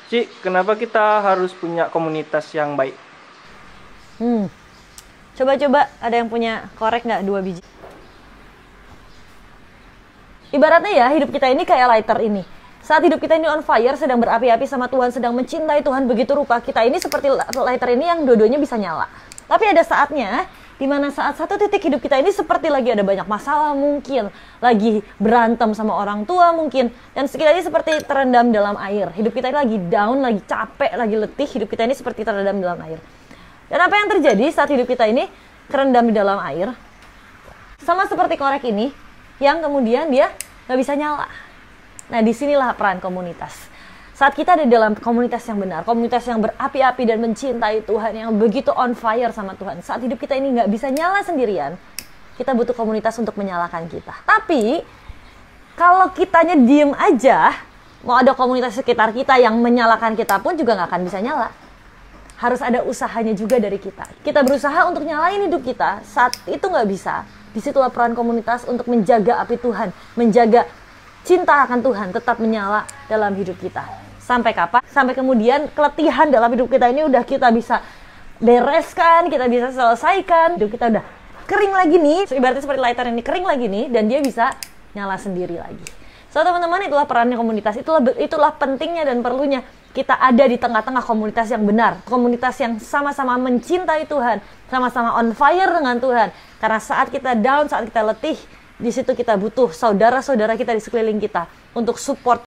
Ci, kenapa kita harus punya komunitas yang baik? Coba-coba ada yang punya korek nggak 2 biji? Ibaratnya ya, hidup kita ini kayak lighter ini. Saat hidup kita ini on fire, sedang berapi-api sama Tuhan, sedang mencintai Tuhan begitu rupa, kita ini seperti lighter ini yang dua-duanya bisa nyala. Tapi ada saatnya, di mana saat satu titik hidup kita ini seperti lagi ada banyak masalah mungkin, lagi berantem sama orang tua mungkin, dan sekiranya seperti terendam dalam air. Hidup kita ini lagi down, lagi capek, lagi letih, hidup kita ini seperti terendam dalam air. Dan apa yang terjadi saat hidup kita ini terendam di dalam air? Sama seperti korek ini, yang kemudian dia nggak bisa nyala. Nah, disinilah peran komunitas. Saat kita ada dalam komunitas yang benar, komunitas yang berapi-api dan mencintai Tuhan, yang begitu on fire sama Tuhan, saat hidup kita ini nggak bisa nyala sendirian, kita butuh komunitas untuk menyalakan kita. Tapi, kalau kitanya diem aja, mau ada komunitas sekitar kita yang menyalakan kita pun juga nggak akan bisa nyala. Harus ada usahanya juga dari kita. Kita berusaha untuk nyalain hidup kita, saat itu nggak bisa. Disitulah peran komunitas untuk menjaga api Tuhan, menjaga cinta akan Tuhan tetap menyala dalam hidup kita. Sampai kapan? Sampai kemudian keletihan dalam hidup kita ini udah kita bisa bereskan, kita bisa selesaikan. Hidup kita udah kering lagi nih, ibaratnya seperti lighter ini kering lagi nih, dan dia bisa nyala sendiri lagi. So teman-teman, itulah perannya komunitas, itulah pentingnya dan perlunya kita ada di tengah-tengah komunitas yang benar, komunitas yang sama-sama mencintai Tuhan, sama-sama on fire dengan Tuhan. Karena saat kita down, saat kita letih, di situ kita butuh saudara-saudara kita di sekeliling kita untuk support